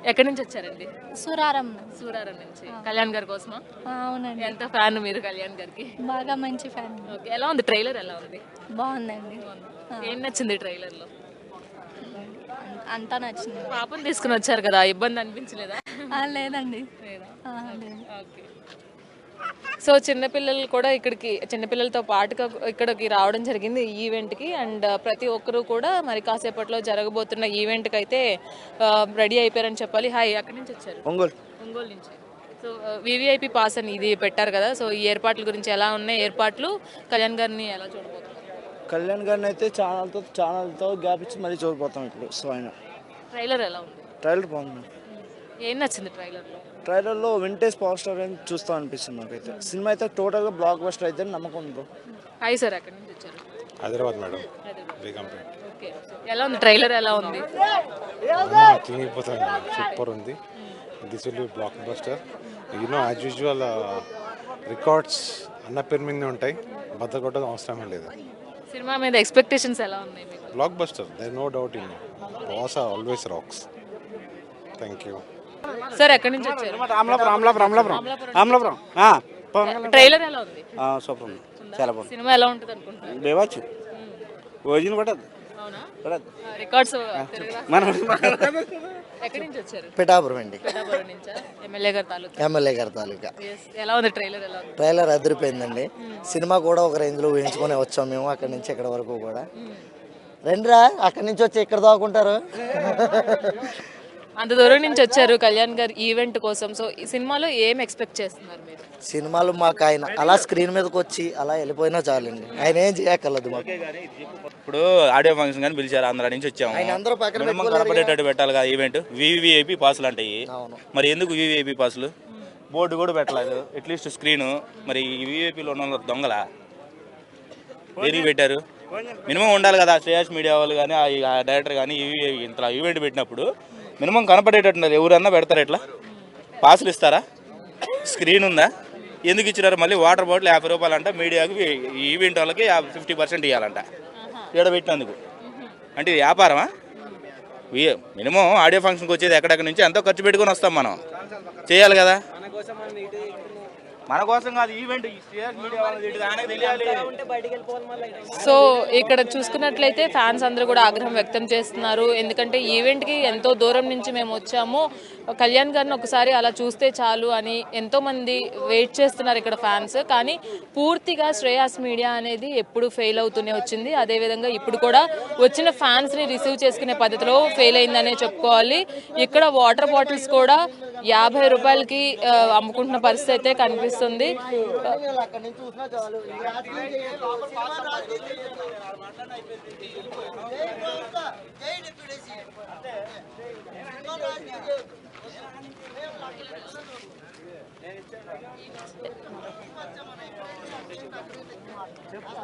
ఎక్కడి నుంచి వచ్చారండి? సురారం. సూరారం నుంచి. కళ్యాణ్ గారి కోసమా? అవునండి, ఎంత ఫ్యాన్ మీరు కళ్యాణ్ గారికి? బాగా మంచి ఫ్యాన్. ఓకే, ఎలా ఉంది ట్రైలర్? ఎలా ఉంది? బాగుందండి, ఏం నచ్చింది ట్రైలర్ లో? అంతా నచ్చింది. పాపను తీసుకుని వచ్చారు కదా, ఇబ్బంది అనిపించలేదా? లేదండి, లేదా? లేదు. ఓకే. సో చిన్నపిల్లలు కూడా ఇక్కడికి, చిన్నపిల్లలతో పాటుగా ఇక్కడికి రావడం జరిగింది ఈ ఈవెంట్కి. అండ్ ప్రతి ఒక్కరూ కూడా మరి కాసేపట్లో జరగబోతున్న ఈవెంట్కి అయితే రెడీ అయిపోయారని చెప్పాలి. హాయ్, అక్కడి నుంచి వచ్చారు? ఒంగోలు. ఒంగోలు నుంచి. సో వివిఐపి పాస్ అని ఇది పెట్టారు కదా, సో ఈ ఏర్పాట్ల గురించి ఎలా ఉన్నాయి ఏర్పాట్లు? కళ్యాణ్ గారిని ఎలా చూడబోతున్నారు? కళ్యాణ్ గారిని అయితే ఛానల్తో గ్యాప్ ఇచ్చి మళ్ళీ చూడిపోతాం ఇప్పుడు. సో ఆయన ట్రైలర్ ఎలా ఉంది? ట్రైలర్ బాగుంది. ఏం నచ్చింది ట్రైలర్లో? ట్రైలర్లో వింటేజ్ పవర్ స్టార్ అని చూస్తాం అనిపిస్తుంది నాకైతే. సినిమా అయితే టోటల్గా బ్లాక్ బస్టర్ అయితే నమ్మకం ఉంది. హాయ్ సార్, అక్కడి నుంచి వచ్చారు? హైదరాబాద్ మేడం. ఓకే, ఎలా ఉంది ట్రైలర్? ఎలా ఉంది? సూపర్ ఉంది. This will be blockbuster. You know as usual records అన్న పేరు మీద ఉంటాయి, బద్దలు కొట్టడం అవసరమే లేదు. సినిమా మీద ఎక్స్పెక్టేషన్స్ ఎలా ఉన్నాయి మీకు? Blockbuster, there no doubt in. Boss always rocks. Thank you sir, ఎక్కడి నుంచి వచ్చారు? ట్రైలర్ ఎలా ఉంది? సూపర్ ఉంది, చాలా బాగుంది. సినిమా ఎలా ఉంటుంది అనుకుంటున్నారు? లేవచ్చు ఓజిన్ పడద్దు. అవునా? పడద్దు. రికార్డ్స్ ఎక్కడి నుంచి వచ్చారు? పిఠాపురం అండి, పిఠాపురం నుంచా? ఎమ్మెల్యే గారి తాలూకా. ఎమ్మెల్యే గారి తాలూకా. Yes. ఎలా ఉంది ట్రైలర్? ఎలా ఉంది? ట్రైలర్ అదిరిపోయిందండి. సినిమా కూడా ఒక రేంజ్లో ఊహించుకొని వచ్చాం మేము అక్కడి నుంచి ఇక్కడ వరకు కూడా. రండిరా, అక్కడి నుంచి వచ్చి ఇక్కడ దాక్కుంటారు. అంత దూరం నుంచి వచ్చారు కళ్యాణ్ గారు ఈవెంట్ కోసం. సో ఈ సినిమాలో ఏం ఎక్స్పెక్ట్ చేస్తున్నారు మీరు? సినిమాలు మాకు ఆయన అలా స్క్రీన్ మీదకి వచ్చి అలా వెళ్ళిపోయినా చాలండి, ఆయన ఏం చేయక్కర్లేదు మాకు. ఇప్పుడు ఆడియో ఫంక్షన్ కానీ పిలిచారు, ఆంధ్ర నుంచి వచ్చాము. ఆయన అందరూ పక్కన కనపడేటట్టు పెట్టాలి కదా ఈవెంట్. వివిఐపి పాసులు అంటాయి. అవును. మరి ఎందుకు వివిఐపి పాసులు? బోర్డు కూడా పెట్టలేదు, అట్లీస్ట్ స్క్రీను. మరి వివిఐపిలో ఉన్న వాళ్ళు దొంగలా? దేనికి పెట్టారు? మినిమం ఉండాలి కదా. శ్రేయాస్ మీడియా వాళ్ళు కానీ ఆ డైరెక్టర్ కానీ ఇంత ఈవెంట్ పెట్టినప్పుడు మినిమం కనపడేటట్టు ఎవరన్నా పెడతారు. ఎట్లా పాసులు ఇస్తారా? స్క్రీన్ ఉందా? ఎందుకు ఇచ్చినారు? మళ్ళీ వాటర్ బాటిల్ 50 రూపాయలు అంట. మీడియాకి ఈవెంట్ వాళ్ళకి 50% ఇవ్వాలంట ఈడ పెట్టినందుకు. అంటే ఇది వ్యాపారమా? మినిమం ఆడియో ఫంక్షన్కి వచ్చేది ఎక్కడెక్కడి నుంచి ఎంతో ఖర్చు పెట్టుకొని వస్తాం, మనం చేయాలి కదా. మన కోసం కాదు ఈవెంట్. సో ఇక్కడ చూసుకున్నట్లయితే ఫ్యాన్స్ అందరూ కూడా ఆగ్రహం వ్యక్తం చేస్తున్నారు. ఎందుకంటే ఈవెంట్కి ఎంతో దూరం నుంచి మేము వచ్చాము, కళ్యాణ్ గారిని ఒకసారి అలా చూస్తే చాలు అని ఎంతో మంది వెయిట్ చేస్తున్నారు ఇక్కడ ఫ్యాన్స్. కానీ పూర్తిగా శ్రేయాస్ మీడియా అనేది ఎప్పుడు ఫెయిల్ అవుతూనే వచ్చింది. అదేవిధంగా ఇప్పుడు కూడా వచ్చిన ఫ్యాన్స్ని రిసీవ్ చేసుకునే పద్ధతిలో ఫెయిల్ అయిందనే చెప్పుకోవాలి. ఇక్కడ వాటర్ బాటిల్స్ కూడా 50 రూపాయలకి అమ్ముకుంటున్న పరిస్థితి అయితే కనిపిస్తుంది.